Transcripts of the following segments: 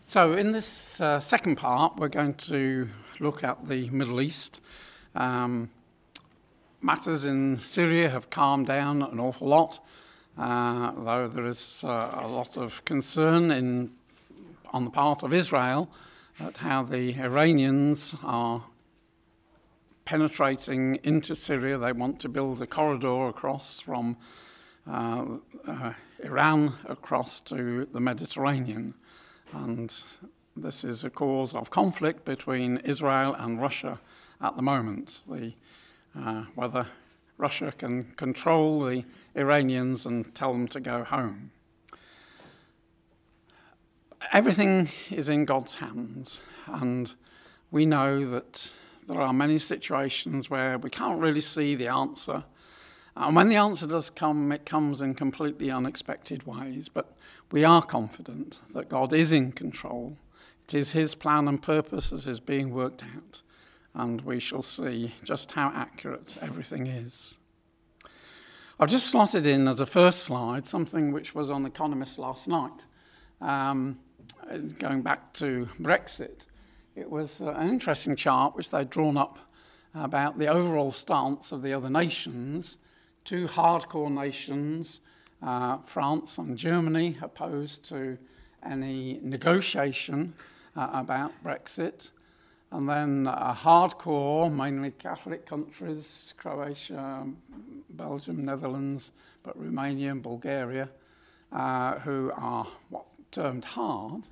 So in this second part, we're going to look at the Middle East. Matters in Syria have calmed down an awful lot, though there is a lot of concern on the part of Israel at how the Iranians are penetrating into Syria. They want to build a corridor across from Iran across to the Mediterranean. And this is a cause of conflict between Israel and Russia at the moment. Whether Russia can control the Iranians and tell them to go home. Everything is in God's hands, and we know that there are many situations where we can't really see the answer. And when the answer does come, it comes in completely unexpected ways. But we are confident that God is in control. It is his plan and purpose that is being worked out. And we shall see just how accurate everything is. I've just slotted in as a first slide something which was on Economist last night. Going back to Brexit. It was an interesting chart which they'd drawn up about the overall stance of the other nations. Two hardcore nations, France and Germany, opposed to any negotiation about Brexit. And then hardcore, mainly Catholic countries, Croatia, Belgium, Netherlands, but Romania and Bulgaria, who are termed hard.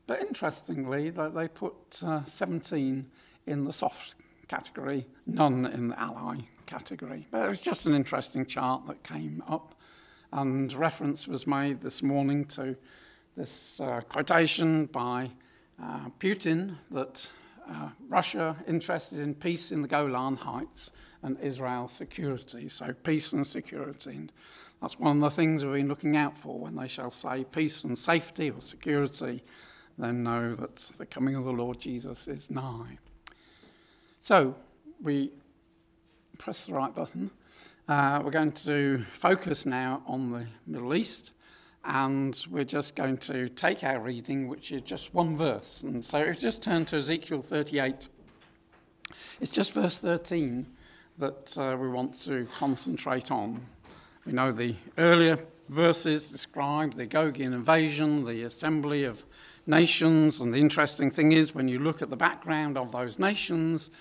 But interestingly, they put 17 in the soft category, none in the ally category. But it was just an interesting chart that came up, and reference was made this morning to this quotation by Putin that Russia interested in peace in the Golan Heights and Israel's security. So peace and security. And that's one of the things we've been looking out for. When they shall say peace and safety or security, then know that the coming of the Lord Jesus is nigh. So we press the right button. We're going to focus now on the Middle East, and we're just going to take our reading, which is just one verse. And so if you just turn to Ezekiel 38, it's just verse 13 that we want to concentrate on. We know the earlier verses describe the Gogian invasion, the assembly of nations, and the interesting thing is when you look at the background of those nations,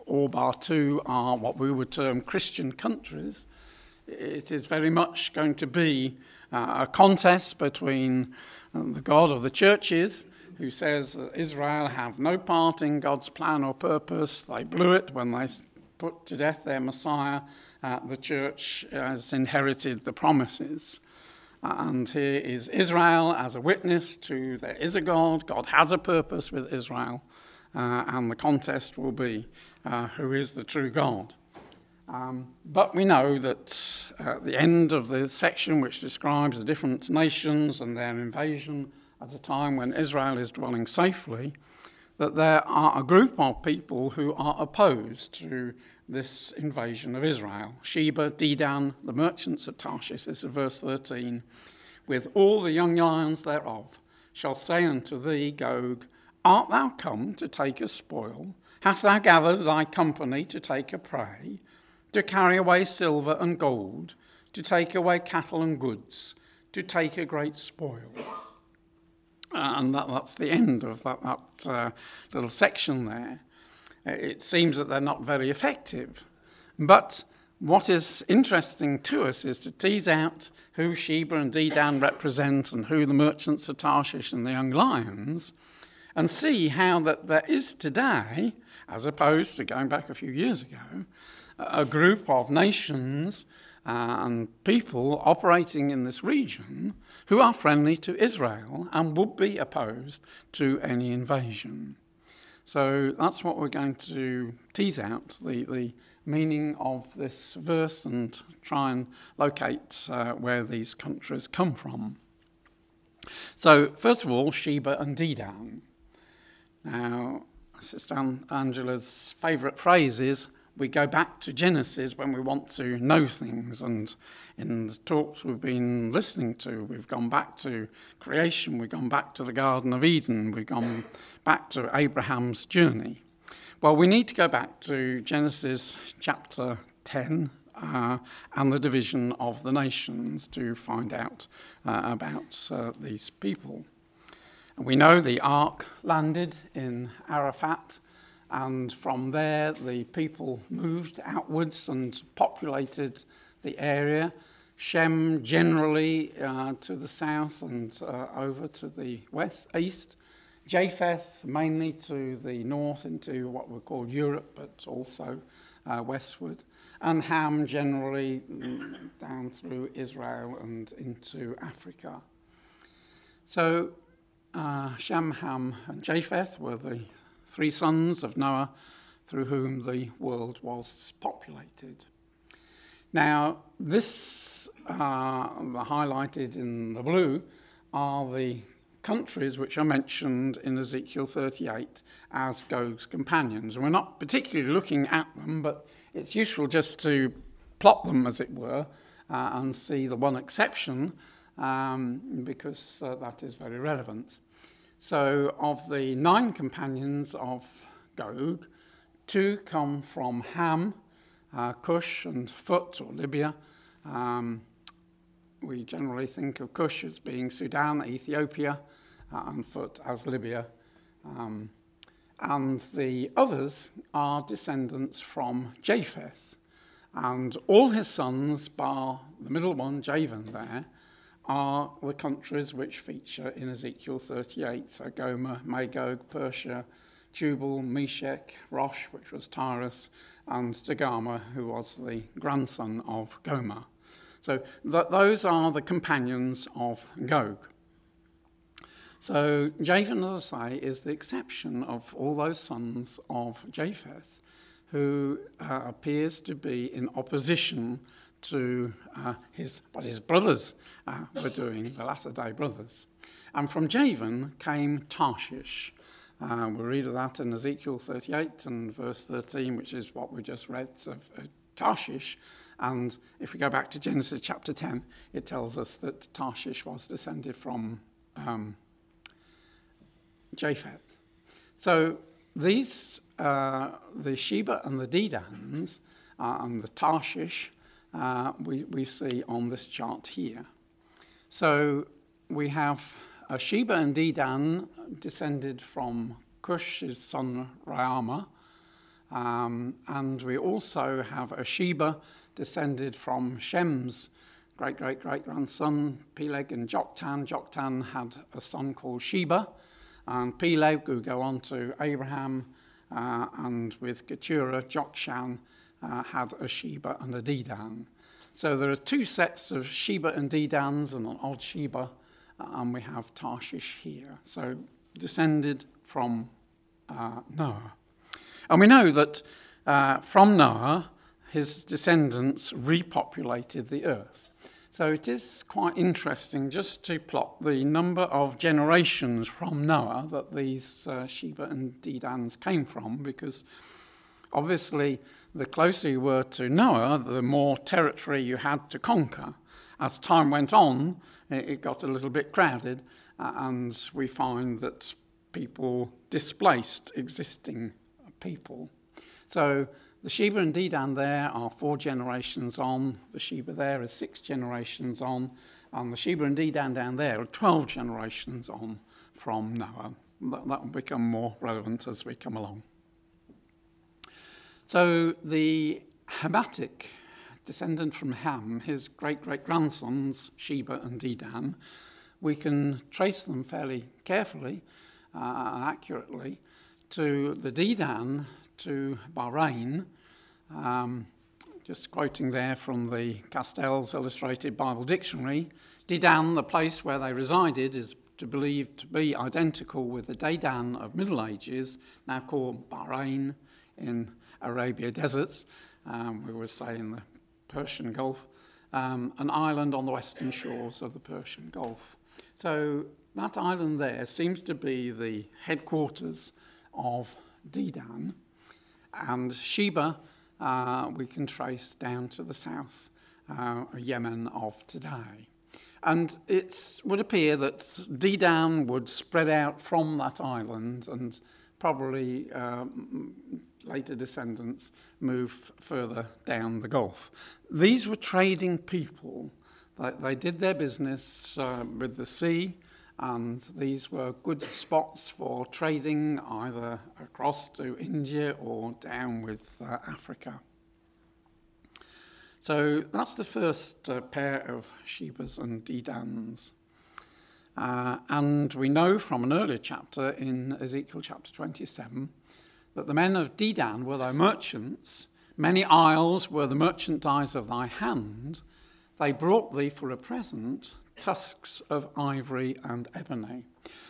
all bar two are what we would term Christian countries. It is very much going to be a contest between the God of the churches, who says that Israel have no part in God's plan or purpose. They blew it when they put to death their Messiah. The church has inherited the promises. And here is Israel as a witness to there is a God. God has a purpose with Israel. And the contest will be who is the true God. But we know that at the end of the section which describes the different nations and their invasion at a time when Israel is dwelling safely, that there are a group of people who are opposed to this invasion of Israel. Sheba, Dedan, the merchants of Tarshish, this is verse 13, with all the young lions thereof, shall say unto thee, Gog, art thou come to take a spoil? Hast thou gathered thy company to take a prey, to carry away silver and gold, to take away cattle and goods, to take a great spoil? And that's the end of that little section there. It seems that they're not very effective. But what is interesting to us is to tease out who Sheba and Dedan represent and who the merchants of Tarshish and the young lions, and see how that there is today, as opposed to going back a few years ago, a group of nations and people operating in this region who are friendly to Israel and would be opposed to any invasion. So that's what we're going to tease out, the meaning of this verse, and try and locate where these countries come from. So first of all, Sheba and Dedan. Now, Sister Angela's favourite phrase is, we go back to Genesis when we want to know things. And in the talks we've been listening to, we've gone back to creation, we've gone back to the Garden of Eden, we've gone back to Abraham's journey. Well, we need to go back to Genesis chapter 10 and the division of the nations to find out about these people. And we know the ark landed in Arafat, and from there the people moved outwards and populated the area. Shem generally to the south and over to the east. Japheth mainly to the north into what we call Europe, but also westward. And Ham generally down through Israel and into Africa. So Shem, Ham, and Japheth were the three sons of Noah through whom the world was populated. Now, this, highlighted in the blue, are the countries which are mentioned in Ezekiel 38 as Gog's companions. And we're not particularly looking at them, but it's useful just to plot them, as it were, and see the one exception, because that is very relevant. So of the 9 companions of Gog, 2 come from Ham, Cush and Phut, or Libya. We generally think of Cush as being Sudan, Ethiopia, and Phut as Libya. And the others are descendants from Japheth. And all his sons, bar the middle one, Javan there, are the countries which feature in Ezekiel 38. So Gomer, Magog, Persia, Tubal, Meshech, Rosh, which was Tyrus, and Togarmah, who was the grandson of Gomer. So those are the companions of Gog. So Javan, as I say, is the exception of all those sons of Japheth, who appears to be in opposition to what his brothers were doing, the latter-day brothers. And from Javan came Tarshish. We'll read of that in Ezekiel 38 and verse 13, which is what we just read of Tarshish. And if we go back to Genesis chapter 10, it tells us that Tarshish was descended from Japheth. So these, the Sheba and the Dedans and the Tarshish, we see on this chart here. So we have a Sheba and Dedan descended from Cush's son Raama, and we also have a Sheba descended from Shem's great-great-great-grandson Peleg and Joktan. Joktan had a son called Sheba, and Peleg, who go on to Abraham, and with Keturah, Jokshan, had a Sheba and a Dedan. So there are 2 sets of Sheba and Dedans and an odd Sheba, and we have Tarshish here. So descended from Noah. And we know that from Noah, his descendants repopulated the earth. So it is quite interesting just to plot the number of generations from Noah that these Sheba and Dedans came from, because obviously the closer you were to Noah, the more territory you had to conquer. As time went on, it got a little bit crowded, and we find that people displaced existing people. So the Sheba and Dedan there are 4 generations on, the Sheba there is 6 generations on, and the Sheba and Dedan down there are 12 generations on from Noah. That will become more relevant as we come along. So the Hamatic, descendant from Ham, his great-great-grandsons, Sheba and Dedan, we can trace them fairly carefully and accurately to the Dedan, to Bahrain, just quoting there from the Castell's Illustrated Bible Dictionary. Dedan, the place where they resided, is believed to be identical with the Dedan of Middle Ages, now called Bahrain in Arabia deserts, we would say in the Persian Gulf, an island on the western shores of the Persian Gulf. So that island there seems to be the headquarters of Dedan, and Sheba we can trace down to the south Yemen of today. And it would appear that Dedan would spread out from that island, and probably later descendants move further down the Gulf. These were trading people. They did their business with the sea, and these were good spots for trading either across to India or down with Africa. So that's the first pair of Shebas and Dedans. And we know from an earlier chapter in Ezekiel chapter 27 that the men of Dedan were thy merchants. Many isles were the merchandise of thy hand. They brought thee for a present tusks of ivory and ebony.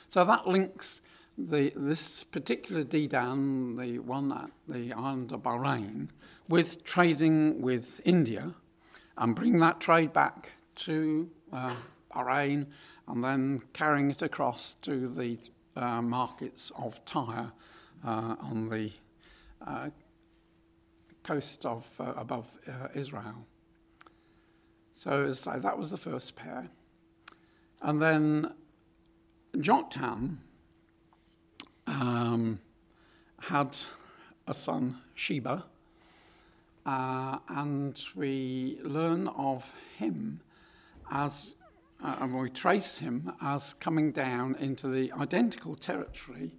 So that links this particular Dedan, the one at the island of Bahrain, with trading with India, and bring that trade back to Bahrain, and then carrying it across to the markets of Tyre on the coast of above Israel. So as I say, that was the first pair. And then Joktan had a son, Sheba, and we learn of him as, and we trace him as coming down into the identical territory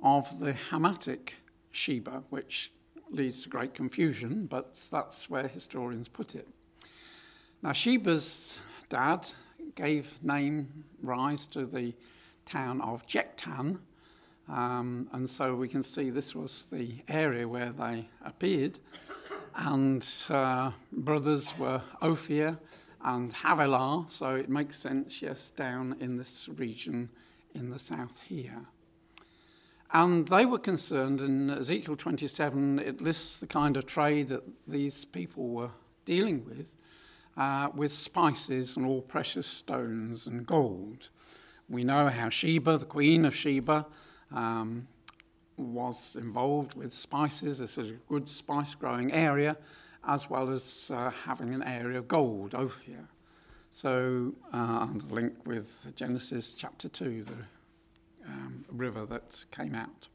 of the Hamitic Sheba, which leads to great confusion, but that's where historians put it. Now, Sheba's dad gave rise to the town of Joktan, and so we can see this was the area where they appeared, and brothers were Ophir and Havilah, so it makes sense, yes, down in this region in the south here. And they were concerned, in Ezekiel 27, it lists the kind of trade that these people were dealing with spices and all precious stones and gold. We know how Sheba, the queen of Sheba, was involved with spices. This is a good spice-growing area, as well as having an area of gold, Ophir. So, and link with Genesis chapter 2, the river that came out.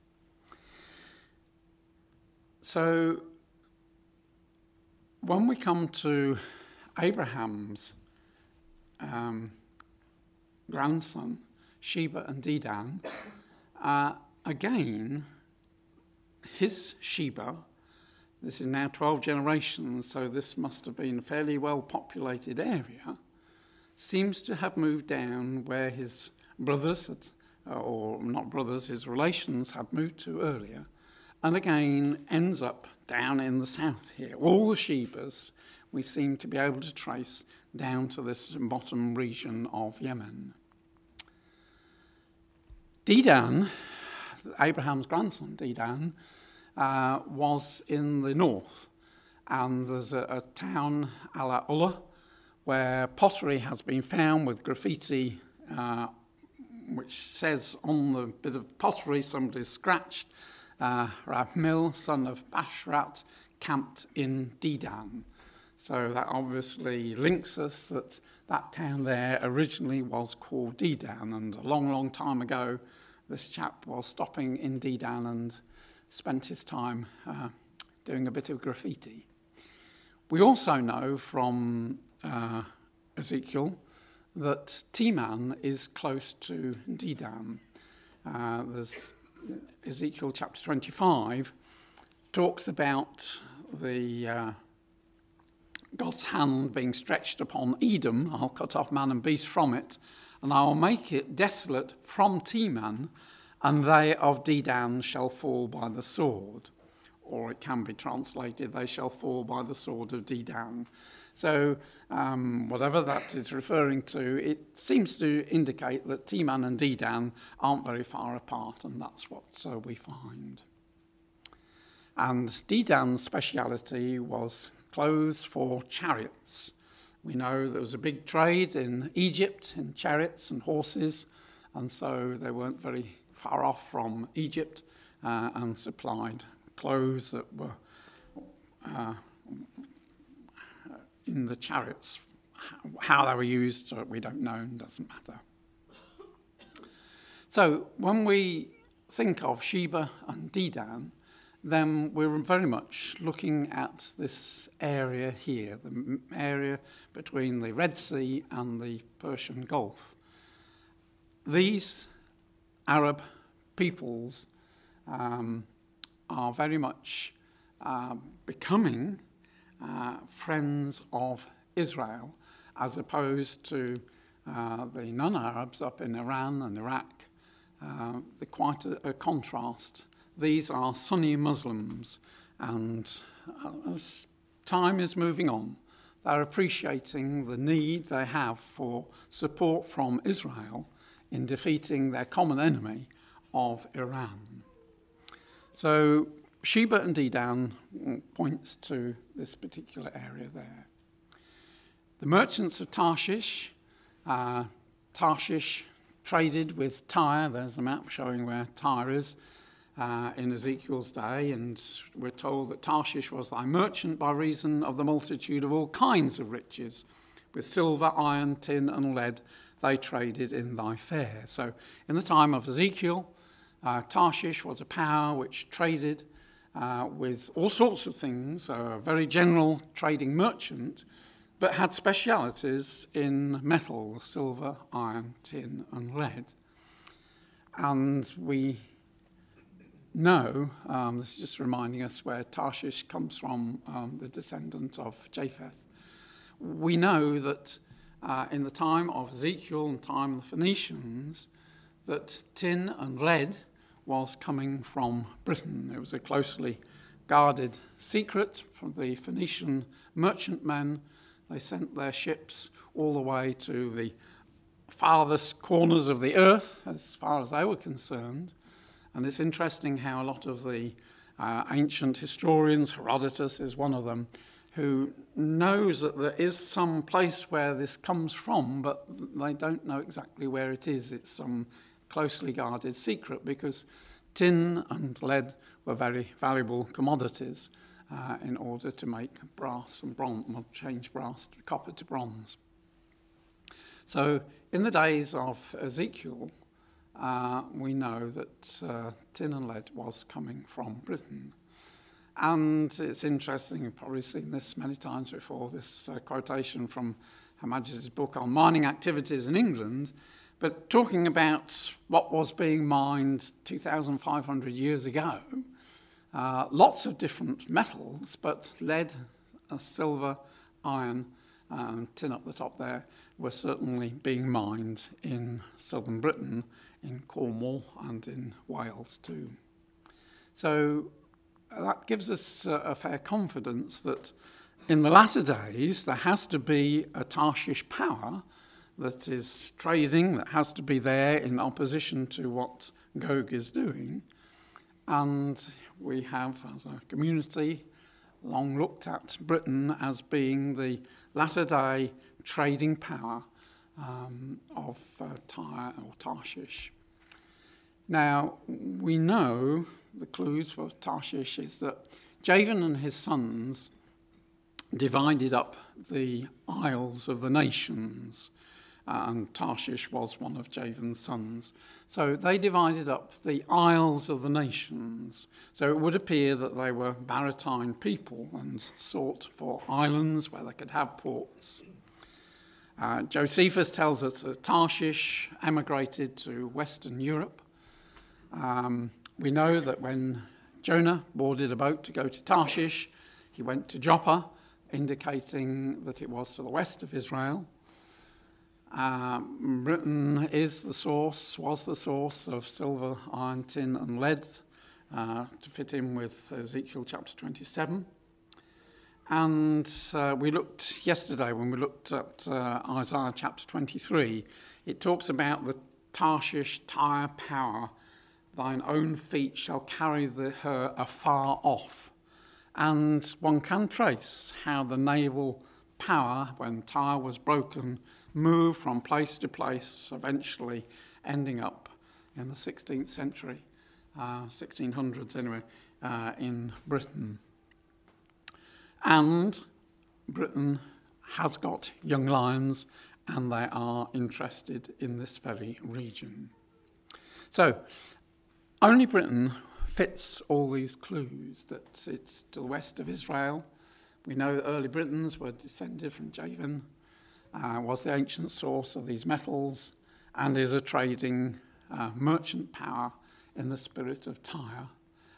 So, when we come to Abraham's grandson, Sheba and Dedan, again, his Sheba, this is now 12 generations, so this must have been a fairly well-populated area, seems to have moved down where his brothers, or not brothers, his relations had moved to earlier, and again ends up down in the south here. All the Shebas we seem to be able to trace down to this bottom region of Yemen. Dedan, Abraham's grandson Dedan, was in the north, and there's a town, Ala Ullah, where pottery has been found with graffiti which says on the bit of pottery somebody scratched, Rabmil, son of Bashrat, camped in Dedan. So that obviously links us that that town there originally was called Dedan, and a long, long time ago this chap was stopping in Dedan and spent his time doing a bit of graffiti. We also know from Ezekiel that Teman is close to Dedan. There's Ezekiel chapter 25 talks about the God's hand being stretched upon Edom. I'll cut off man and beast from it, and I will make it desolate from Teman, and they of Dedan shall fall by the sword. Or it can be translated, they shall fall by the sword of Dedan. So whatever that is referring to, it seems to indicate that Teman and Dedan aren't very far apart, and that's what we find. And Dedan's speciality was clothes for chariots. We know there was a big trade in Egypt in chariots and horses, and so they weren't very far off from Egypt and supplied clothes that were in the chariots. How they were used, we don't know, and doesn't matter. So when we think of Sheba and Dedan, then we're very much looking at this area here, the area between the Red Sea and the Persian Gulf. These Arab peoples are very much becoming friends of Israel, as opposed to the non-Arabs up in Iran and Iraq. Quite a contrast. These are Sunni Muslims, and as time is moving on, they're appreciating the need they have for support from Israel in defeating their common enemy of Iran. So Sheba and Dedan points to this particular area there. The merchants of Tarshish, Tarshish traded with Tyre. There's a map showing where Tyre is in Ezekiel's day, and we're told that Tarshish was thy merchant by reason of the multitude of all kinds of riches. With silver, iron, tin, and lead they traded in thy fair. So in the time of Ezekiel, Tarshish was a power which traded with all sorts of things, a very general trading merchant, but had specialities in metal, silver, iron, tin, and lead. And we know, this is just reminding us where Tarshish comes from, the descendant of Japheth. We know that in the time of Ezekiel and time of the Phoenicians, that tin and lead was coming from Britain. It was a closely guarded secret from the Phoenician merchantmen. They sent their ships all the way to the farthest corners of the earth, as far as they were concerned. And it's interesting how a lot of the ancient historians, Herodotus is one of them, who knows that there is some place where this comes from, but they don't know exactly where it is. It's some closely guarded secret, because tin and lead were very valuable commodities in order to make brass and bronze, well, change brass, copper to bronze. So in the days of Ezekiel, we know that tin and lead was coming from Britain. And it's interesting, you've probably seen this many times before, this quotation from Her Majesty's book on mining activities in England, but talking about what was being mined 2,500 years ago. Lots of different metals, but lead, silver, iron, and tin up the top there were certainly being mined in southern Britain, in Cornwall and in Wales too. So that gives us a fair confidence that in the latter days there has to be a Tarshish power that is trading, that has to be there in opposition to what Gog is doing. And we have, as a community, long looked at Britain as being the latter-day trading power of Tyre or Tarshish. Now, we know the clues for Tarshish is that Javan and his sons divided up the isles of the nations, and Tarshish was one of Javan's sons. So they divided up the isles of the nations. So it would appear that they were maritime people and sought for islands where they could have ports. Josephus tells us that Tarshish emigrated to Western Europe. We know that when Jonah boarded a boat to go to Tarshish, he went to Joppa, indicating that it was to the west of Israel. Britain was the source of silver, iron, tin, and lead, to fit in with Ezekiel chapter 27. And we looked yesterday, when we looked at Isaiah chapter 23, it talks about the Tarshish Tyre power. Thine own feet shall carry her afar off. And one can trace how the naval power, when Tyre was broken, moved from place to place, eventually ending up in the 16th century, 1600s anyway, in Britain. And Britain has got young lions, and they are interested in this very region. So, only Britain fits all these clues, that it's to the west of Israel. We know that early Britons were descended from Javan, was the ancient source of these metals, and is a trading merchant power in the spirit of Tyre,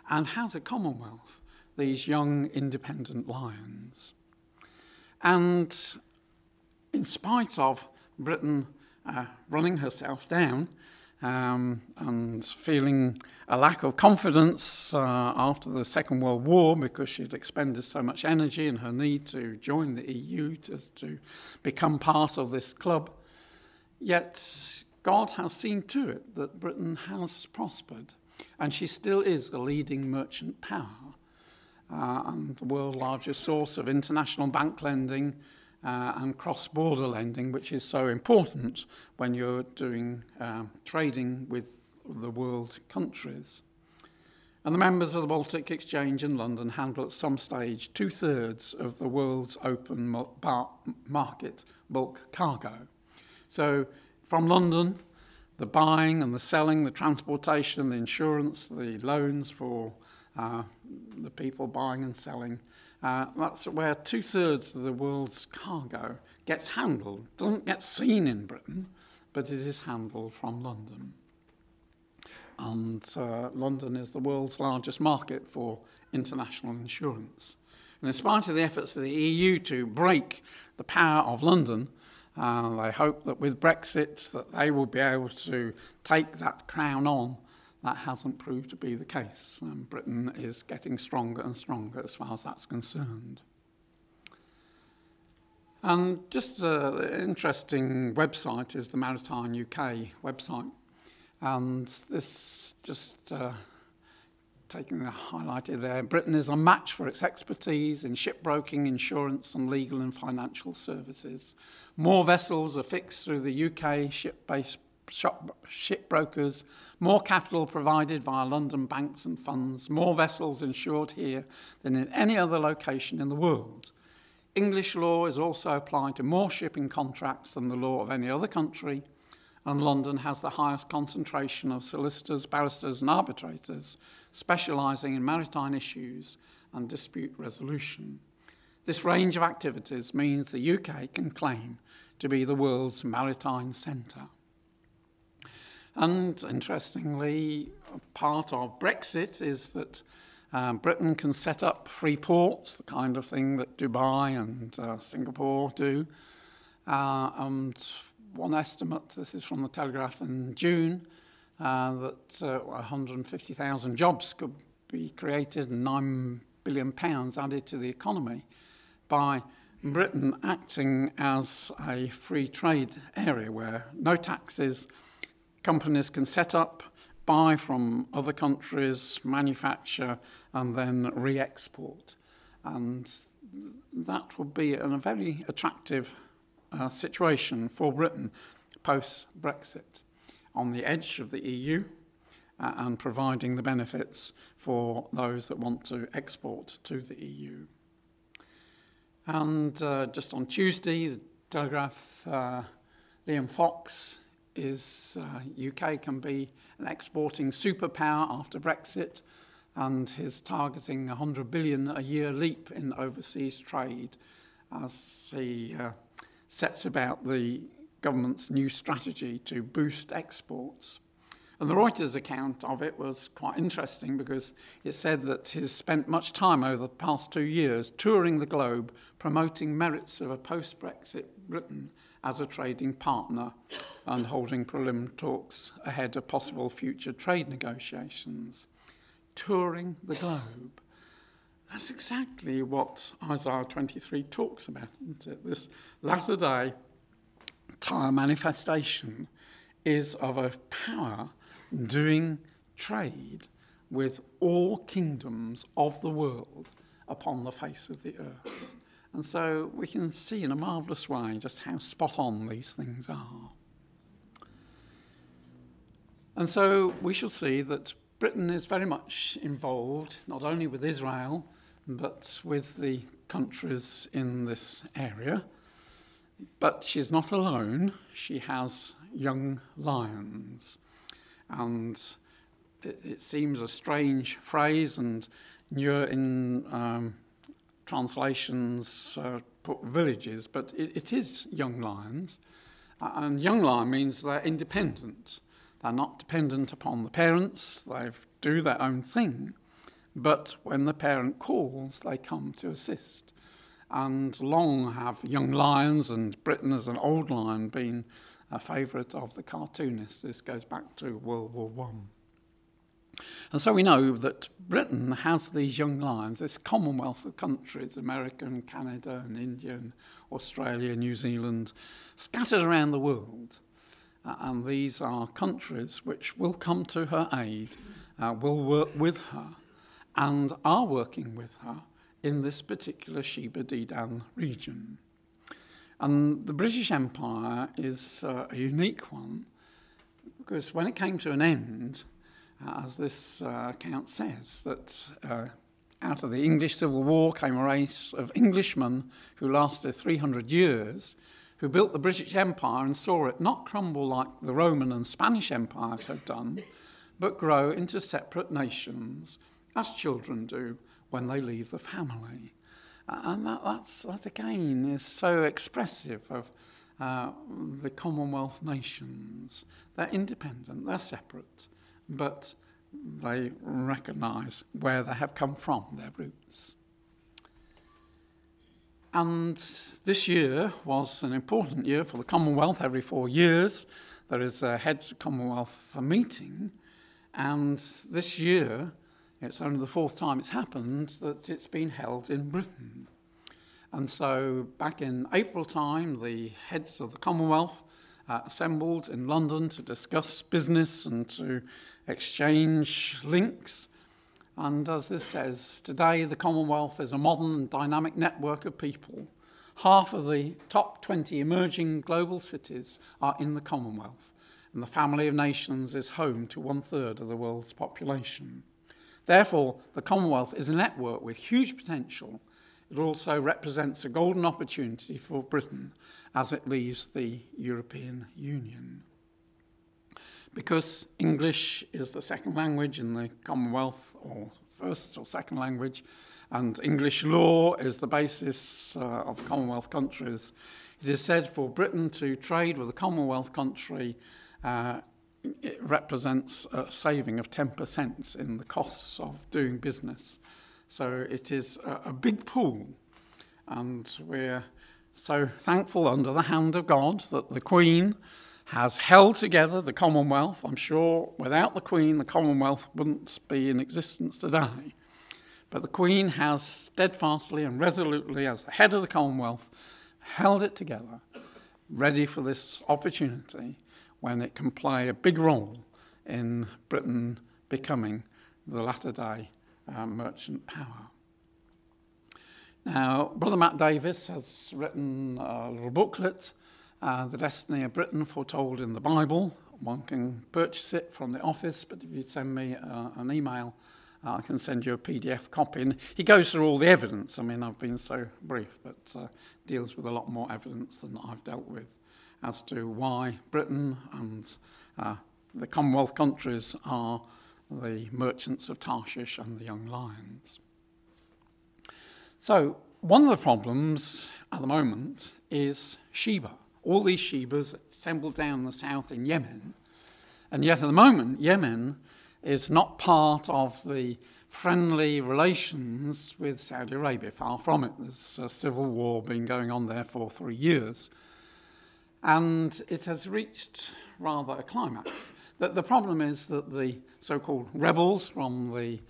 and has a commonwealth, these young independent lions. And in spite of Britain running herself down and feeling a lack of confidence after the Second World War, because she'd expended so much energy in her need to join the EU, to become part of this club, yet God has seen to it that Britain has prospered, and she still is the leading merchant power and the world's largest source of international bank lending and cross-border lending, which is so important when you're doing trading with the world countries. And the members of the Baltic Exchange in London handle at some stage 2/3 of the world's open market bulk cargo. So from London, the buying and the selling, the transportation, the insurance, the loans for the people buying and selling, that's where 2/3 of the world's cargo gets handled. It doesn't get seen in Britain, but it is handled from London. And London is the world's largest market for international insurance. And in spite of the efforts of the EU to break the power of London, they hope that with Brexit that they will be able to take that crown on. That hasn't proved to be the case. Britain is getting stronger and stronger as far as that's concerned. And just an interesting website is the Maritime UK website. And this just taking the highlighted there, Britain is a match for its expertise in shipbroking, insurance and legal and financial services. More vessels are fixed through the UK ship-based shipbrokers, more capital provided via London banks and funds, more vessels insured here than in any other location in the world. English law is also applied to more shipping contracts than the law of any other country, and London has the highest concentration of solicitors, barristers and arbitrators specialising in maritime issues and dispute resolution. This range of activities means the UK can claim to be the world's maritime centre. And interestingly, part of Brexit is that Britain can set up free ports, the kind of thing that Dubai and Singapore do. And one estimate, this is from the Telegraph in June, that 150,000 jobs could be created and £9 billion added to the economy by Britain acting as a free trade area where no taxes, companies can set up, buy from other countries, manufacture, and then re-export. And that would be a very attractive situation for Britain post-Brexit, on the edge of the EU and providing the benefits for those that want to export to the EU. And just on Tuesday, the Telegraph, Liam Fox is UK can be an exporting superpower after Brexit, and is targeting 100 billion a year leap in overseas trade as he sets about the government's new strategy to boost exports. And the Reuters account of it was quite interesting because it said that he's spent much time over the past 2 years touring the globe promoting merits of a post-Brexit Britain as a trading partner and holding preliminary talks ahead of possible future trade negotiations. Touring the globe. That's exactly what Isaiah 23 talks about, isn't it? This latter-day Tyre manifestation is of a power doing trade with all kingdoms of the world upon the face of the earth. And so we can see in a marvellous way just how spot on these things are. And so we shall see that Britain is very much involved, not only with Israel, but with the countries in this area. But she's not alone. She has young lions. And it seems a strange phrase, and in translations put villages, but it is young lions. And young lion means they're independent. They're not dependent upon the parents. They do their own thing. But when the parent calls, they come to assist. And long have young lions, and Britain as an old lion, been a favourite of the cartoonists. This goes back to World War I. And so we know that Britain has these young lions, this commonwealth of countries, America and Canada and India and Australia, New Zealand, scattered around the world. And these are countries which will come to her aid, will work with her, and are working with her in this particular Sheba Dedan region. And the British Empire is a unique one, because when it came to an end, as this account says, that out of the English Civil War came a race of Englishmen who lasted 300 years, who built the British Empire and saw it not crumble like the Roman and Spanish empires had done, but grow into separate nations, as children do when they leave the family. And that again is so expressive of the Commonwealth nations. They're independent, they're separate, but they recognise where they have come from, their roots. And this year was an important year for the Commonwealth. Every 4 years there is a Heads of Commonwealth meeting, and this year it's only the fourth time it's happened that it's been held in Britain. And so back in April time, the heads of the Commonwealth assembled in London to discuss business and to exchange links. And as this says, today the Commonwealth is a modern and dynamic network of people. Half of the top 20 emerging global cities are in the Commonwealth, and the family of nations is home to 1/3 of the world's population. Therefore, the Commonwealth is a network with huge potential. It also represents a golden opportunity for Britain as it leaves the European Union. Because English is the second language in the Commonwealth, or first or second language, and English law is the basis of Commonwealth countries, it is said for Britain to trade with a Commonwealth country, it represents a saving of 10% in the costs of doing business. So it is a big pool, and we're so thankful under the hand of God that the Queen has held together the Commonwealth. I'm sure without the Queen, the Commonwealth wouldn't be in existence today. But the Queen has steadfastly and resolutely, as the head of the Commonwealth, held it together, ready for this opportunity when it can play a big role in Britain becoming the latter-day merchant power. Now, Brother Matt Davis has written a little booklet, The Destiny of Britain Foretold in the Bible. One can purchase it from the office, but if you send me an email, I can send you a PDF copy. And he goes through all the evidence. I mean, I've been so brief, but deals with a lot more evidence than I've dealt with as to why Britain and the Commonwealth countries are the merchants of Tarshish and the young lions. So one of the problems at the moment is Sheba. All these Shebas assembled down in the south in Yemen. And yet at the moment, Yemen is not part of the friendly relations with Saudi Arabia. Far from it. There's a civil war been going on there for 3 years. And it has reached rather a climax. The problem is that the so-called rebels from the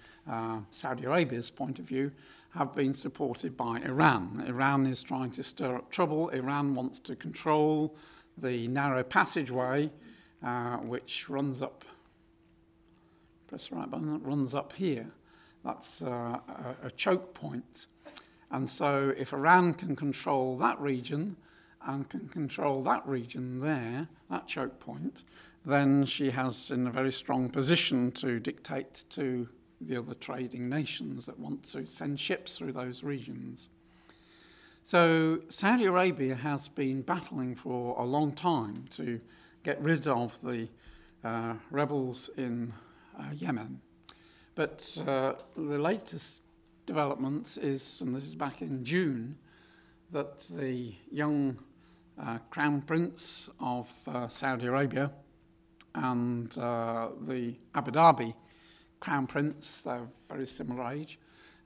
Saudi Arabia's point of view have been supported by Iran. Iran is trying to stir up trouble. Iran wants to control the narrow passageway which runs up, press the right button, runs up here. That's a choke point. And so if Iran can control that region and can control that region there, that choke point, then she has in a very strong position to dictate to the other trading nations that want to send ships through those regions. So Saudi Arabia has been battling for a long time to get rid of the rebels in Yemen. But the latest development is, and this is back in June, that the young Crown Prince of Saudi Arabia and the Abu Dhabi Crown Prince, they're very similar age,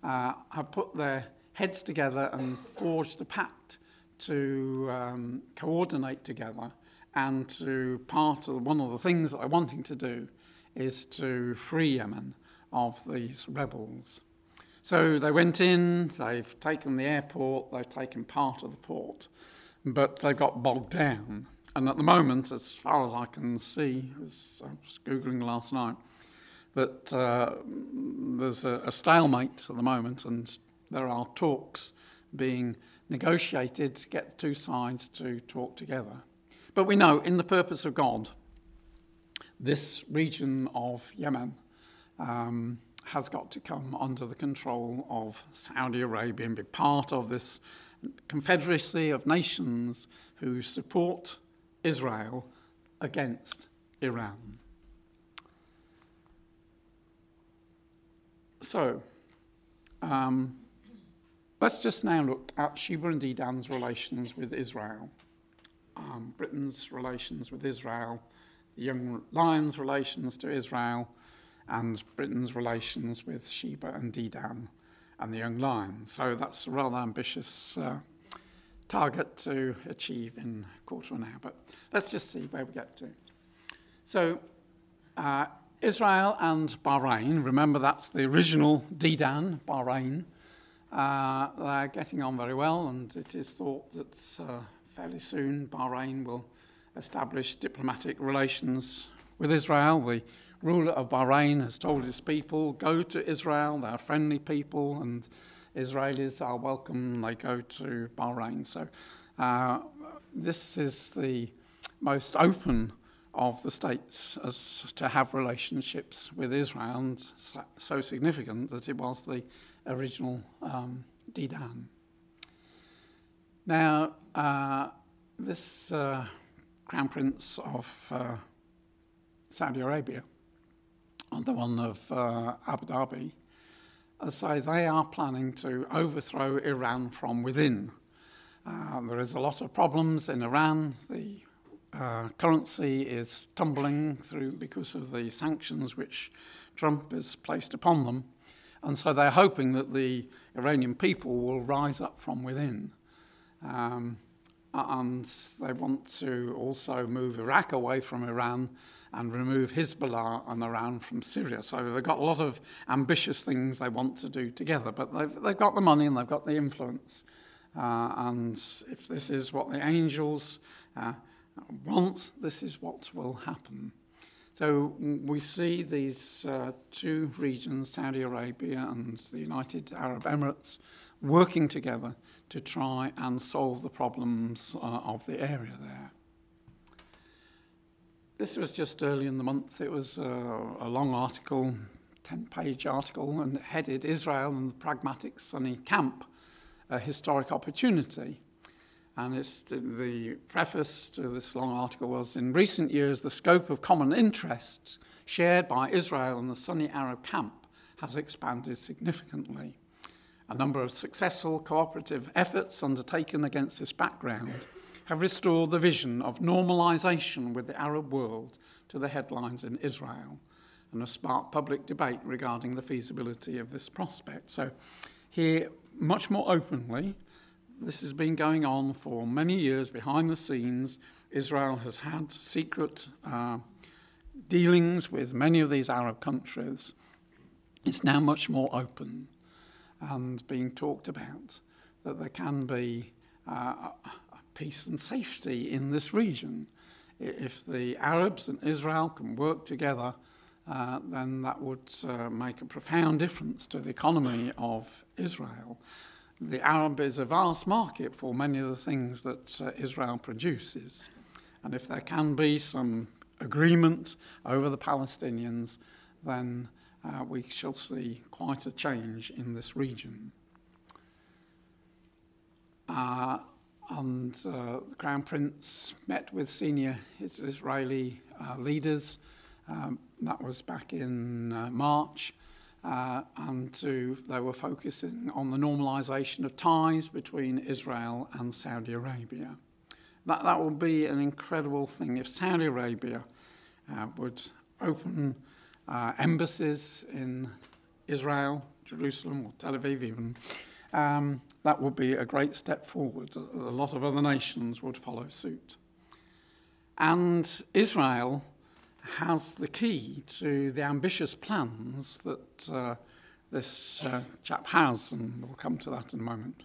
have put their heads together and forged a pact to coordinate together, and to one of the things that they're wanting to do is to free Yemen of these rebels. So they went in, they've taken the airport, they've taken part of the port, but they got bogged down. And at the moment, as far as I can see, as I was Googling last night, that there's a stalemate at the moment, and there are talks being negotiated to get the two sides to talk together. But we know, in the purpose of God, this region of Yemen has got to come under the control of Saudi Arabia and be part of this confederacy of nations who support Israel against Iran. So, let's just now look at Sheba and Dedan's relations with Israel. Britain's relations with Israel, the young lion's relations to Israel, and Britain's relations with Sheba and Dedan and the young lion. So that's a rather ambitious target to achieve in a quarter of an hour, but let's just see where we get to. So Israel and Bahrain, remember that's the original Dedan, Bahrain, they're getting on very well, and it is thought that fairly soon Bahrain will establish diplomatic relations with Israel. The ruler of Bahrain has told his people, go to Israel, they're friendly people, and Israelis are welcome, they go to Bahrain. So this is the most open of the states as to have relationships with Israel, and so significant that it was the original Dedan. Now, this Crown Prince of Saudi Arabia, and the one of Abu Dhabi, as I say, they are planning to overthrow Iran from within. There is a lot of problems in Iran. The currency is tumbling through because of the sanctions which Trump has placed upon them. And so they're hoping that the Iranian people will rise up from within. And they want to also move Iraq away from Iran and remove Hezbollah and Iran from Syria. So they've got a lot of ambitious things they want to do together, but they've got the money and they've got the influence. And if this is what the angels want, this is what will happen. So we see these two regions, Saudi Arabia and the United Arab Emirates, working together to try and solve the problems of the area there. This was just early in the month. It was a long article, 10-page article, and it headed Israel and the Pragmatic Sunni Camp, a historic opportunity. And the preface to this long article was, in recent years, the scope of common interests shared by Israel and the Sunni Arab camp has expanded significantly. A number of successful cooperative efforts undertaken against this background have restored the vision of normalization with the Arab world to the headlines in Israel, and have sparked public debate regarding the feasibility of this prospect. So here, much more openly, this has been going on for many years behind the scenes. Israel has had secret dealings with many of these Arab countries. It's now much more open and being talked about that there can be peace and safety in this region. If the Arabs and Israel can work together, then that would make a profound difference to the economy of Israel. The Arab is a vast market for many of the things that Israel produces. And if there can be some agreement over the Palestinians, then we shall see quite a change in this region. and the Crown Prince met with senior Israeli leaders. That was back in March. And they were focusing on the normalisation of ties between Israel and Saudi Arabia. That will be an incredible thing. If Saudi Arabia would open embassies in Israel, Jerusalem, or Tel Aviv even, that would be a great step forward. A lot of other nations would follow suit. And Israel has the key to the ambitious plans that this chap has, and we'll come to that in a moment.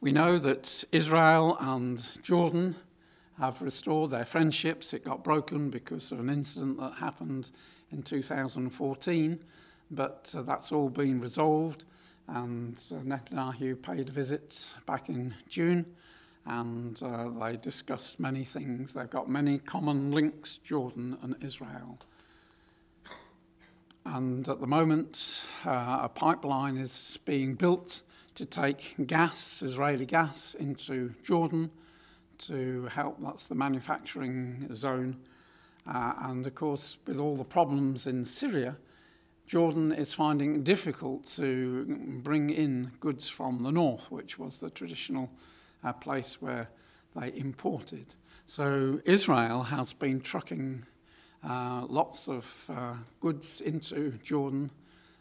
We know that Israel and Jordan have restored their friendships. It got broken because of an incident that happened in 2014, but that's all been resolved, and Netanyahu paid a visit back in June, and they discussed many things. They've got many common links, Jordan and Israel. And at the moment, a pipeline is being built to take gas, Israeli gas, into Jordan to help. That's the manufacturing zone. And of course, with all the problems in Syria, Jordan is finding it difficult to bring in goods from the north, which was the traditional place where they imported. So Israel has been trucking lots of goods into Jordan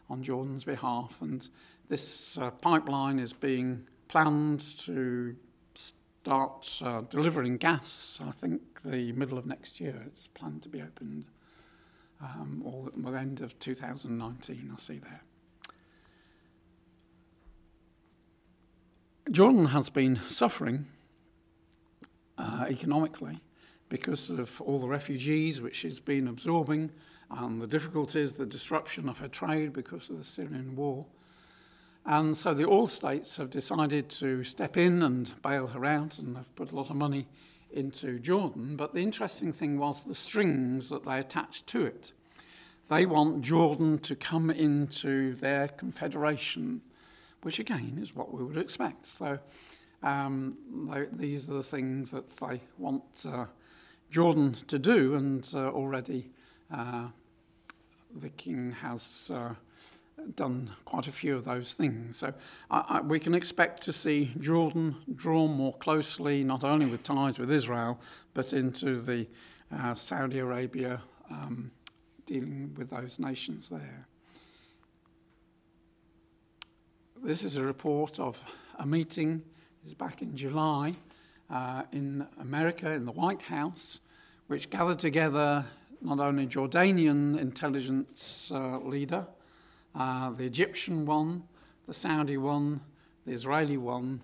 on Jordan's behalf, and this pipeline is being planned to start delivering gas, I think, the middle of next year. It's planned to be opened, or the end of 2019, I see there. Jordan has been suffering economically because of all the refugees which it's been absorbing, and the difficulties, the disruption of her trade because of the Syrian war. And so the oil states have decided to step in and bail her out, and have put a lot of money into Jordan. But the interesting thing was the strings that they attached to it. They want Jordan to come into their confederation, which again is what we would expect. So these are the things that they want Jordan to do, and already the king has done quite a few of those things. So we can expect to see Jordan drawn more closely, not only with ties with Israel, but into the Saudi Arabia, dealing with those nations there. This is a report of a meeting. This is back in July in America, in the White House, which gathered together not only Jordanian intelligence leader, the Egyptian one, the Saudi one, the Israeli one,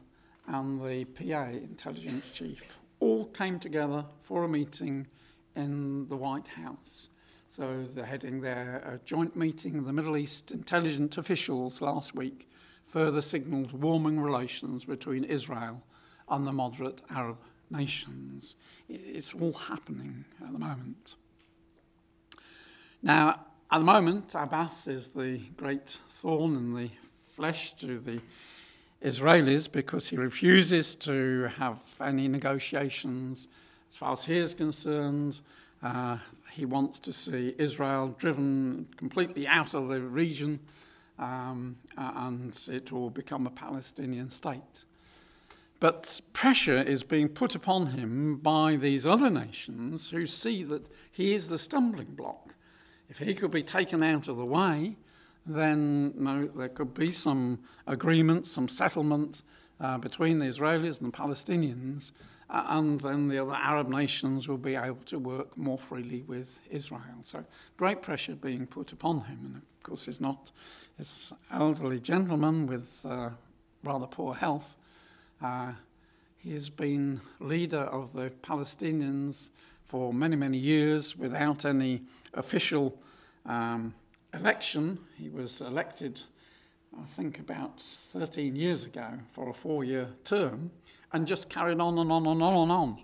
and the PA intelligence chief, all came together for a meeting in the White House. So they're heading their joint meeting. The Middle East intelligence officials last week further signalled warming relations between Israel and the moderate Arab nations. It's all happening at the moment. Now, at the moment, Abbas is the great thorn in the flesh to the Israelis because he refuses to have any negotiations. As far as he is concerned, he wants to see Israel driven completely out of the region, and it will become a Palestinian state. But pressure is being put upon him by these other nations who see that he is the stumbling block. If he could be taken out of the way, then there could be some agreement, some settlement between the Israelis and the Palestinians, and then the other Arab nations will be able to work more freely with Israel. So great pressure being put upon him. And of course, he's not this elderly gentleman with rather poor health. He has been leader of the Palestinians for many, many years without any official election. He was elected, I think, about 13 years ago for a 4-year term, and just carried on and on and on and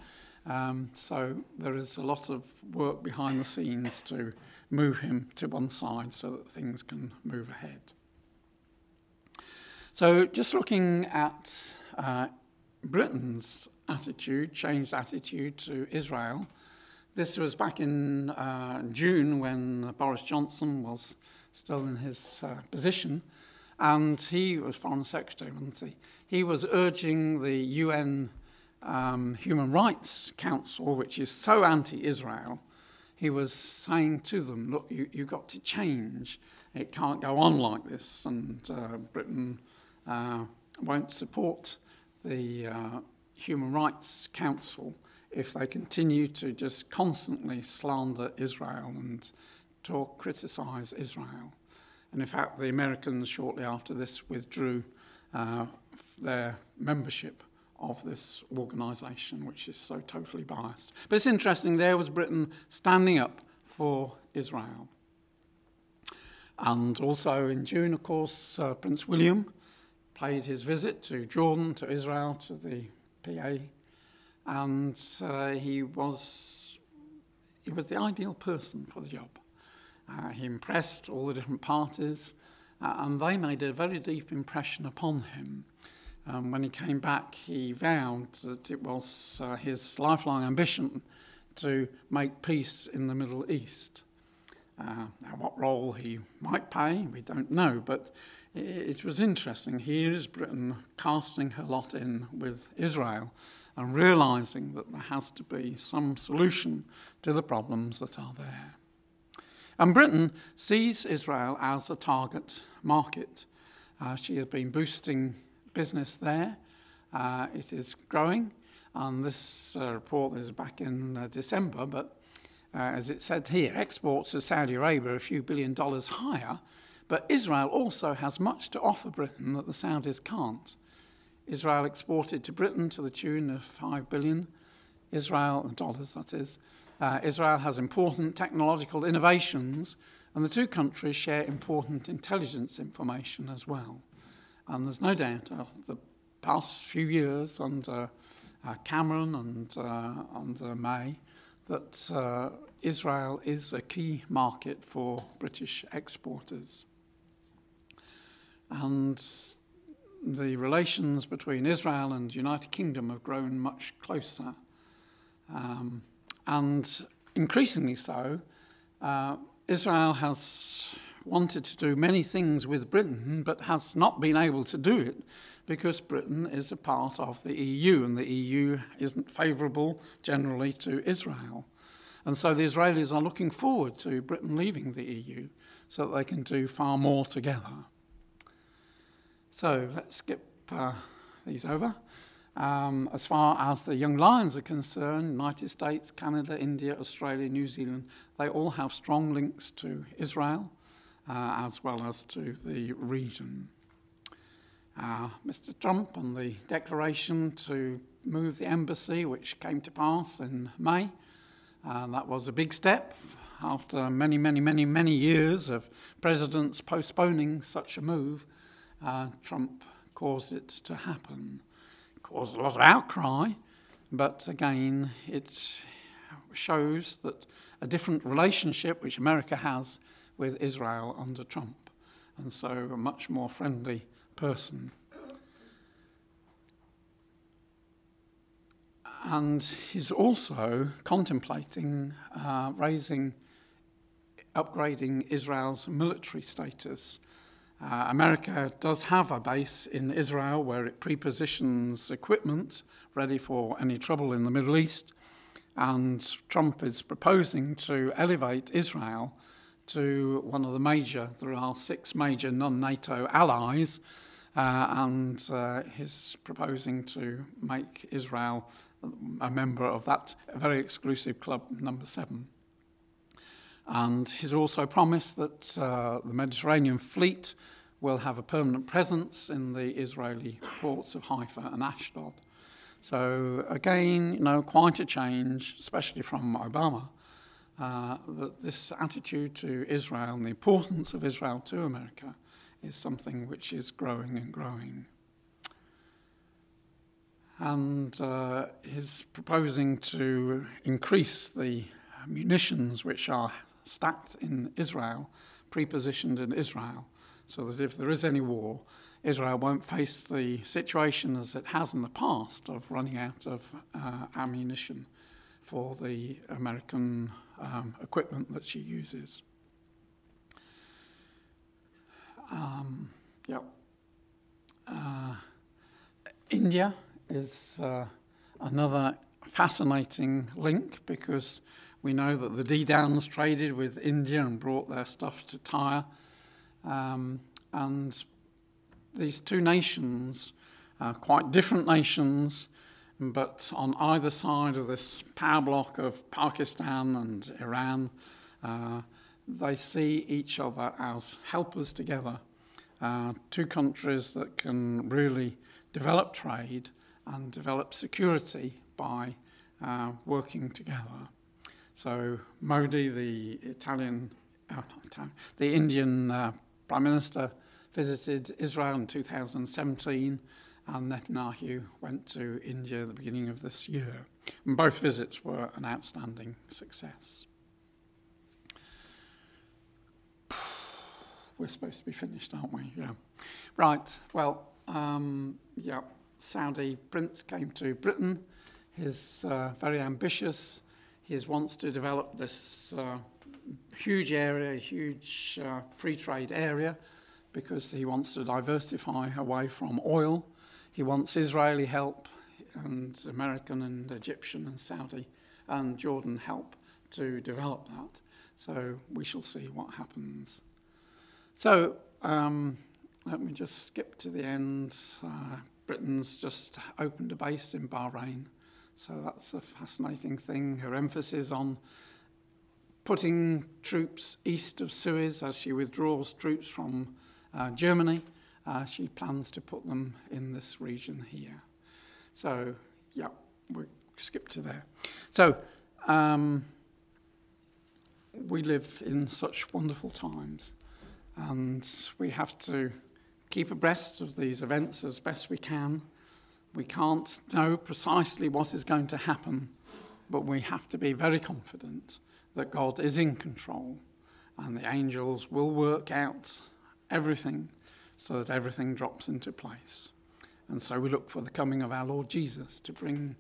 on. So there is a lot of work behind the scenes to move him to one side so that things can move ahead. So just looking at Britain's changed attitude to Israel. This was back in June when Boris Johnson was still in his position, and he was Foreign Secretary, wasn't he? He was urging the UN Human Rights Council, which is so anti-Israel, he was saying to them, look, you've got to change. It can't go on like this, and Britain won't support the Human Rights Council if they continue to just constantly slander Israel and criticise Israel. And in fact, the Americans shortly after this withdrew their membership of this organisation, which is so totally biased. But it's interesting, there was Britain standing up for Israel. And also in June, of course, Prince William paid his visit to Jordan, to Israel, to the PA, and he was the ideal person for the job. He impressed all the different parties, and they made a very deep impression upon him. When he came back, he vowed that it was his lifelong ambition to make peace in the Middle East. Now, what role he might play, we don't know, but it was interesting. Here is Britain casting her lot in with Israel and realising that there has to be some solution to the problems that are there. And Britain sees Israel as a target market. She has been boosting business there. It is growing, and this report is back in December, but as it said here, exports to Saudi Arabia are a few $1 billion higher, but Israel also has much to offer Britain that the Saudis can't. Israel exported to Britain to the tune of $5 billion, dollars that is. Israel has important technological innovations, and the two countries share important intelligence information as well. And there's no doubt the past few years under Cameron and under May that Israel is a key market for British exporters. And the relations between Israel and the United Kingdom have grown much closer. And increasingly so, Israel has wanted to do many things with Britain, but has not been able to do it because Britain is a part of the EU, and the EU isn't favourable generally to Israel. And so the Israelis are looking forward to Britain leaving the EU so that they can do far more together. So let's skip these over. As far as the young lions are concerned, United States, Canada, India, Australia, New Zealand, they all have strong links to Israel, as well as to the region. Mr. Trump and the declaration to move the embassy, which came to pass in May, that was a big step after many, many, many, many years of presidents postponing such a move. Trump caused it to happen. It caused a lot of outcry, but again, it shows that a different relationship which America has with Israel under Trump, and so a much more friendly person. And he's also contemplating upgrading Israel's military status. America does have a base in Israel where it prepositions equipment ready for any trouble in the Middle East, and Trump is proposing to elevate Israel to one of there are 6 major non-NATO allies, and he's proposing to make Israel a member of that very exclusive club, number 7. And he's also promised that the Mediterranean fleet will have a permanent presence in the Israeli ports of Haifa and Ashdod. So again, quite a change, especially from Obama, that this attitude to Israel and the importance of Israel to America is something which is growing and growing. And he's proposing to increase the munitions which are stacked in Israel, prepositioned in Israel, so that if there is any war, Israel won't face the situation as it has in the past of running out of ammunition for the American equipment that she uses. India is another fascinating link, because we know that the Dedans traded with India and brought their stuff to Tyre. And these two nations are quite different nations, but on either side of this power block of Pakistan and Iran, they see each other as helpers together. Two countries that can really develop trade and develop security by working together. So Modi, the Indian Prime Minister, visited Israel in 2017, and Netanyahu went to India at the beginning of this year. And both visits were an outstanding success. We're supposed to be finished, aren't we? Yeah. Right. Well, Saudi prince came to Britain. He's very ambitious. He wants to develop this huge area, huge free trade area, because he wants to diversify away from oil. He wants Israeli help and American and Egyptian and Saudi and Jordan help to develop that. So we shall see what happens. So let me just skip to the end. Britain's just opened a base in Bahrain. So that's a fascinating thing. Her emphasis on putting troops east of Suez as she withdraws troops from Germany. She plans to put them in this region here. So, yeah, we'll skip to there. So, we live in such wonderful times, and we have to keep abreast of these events as best we can. We can't know precisely what is going to happen, but we have to be very confident that God is in control, and the angels will work out everything so that everything drops into place. And so we look for the coming of our Lord Jesus to bring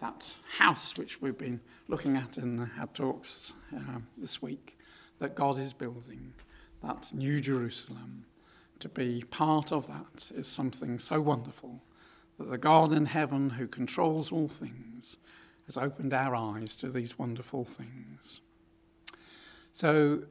that house which we've been looking at in our talks this week, that God is building, that New Jerusalem. To be part of that is something so wonderful, that the God in heaven who controls all things has opened our eyes to these wonderful things. So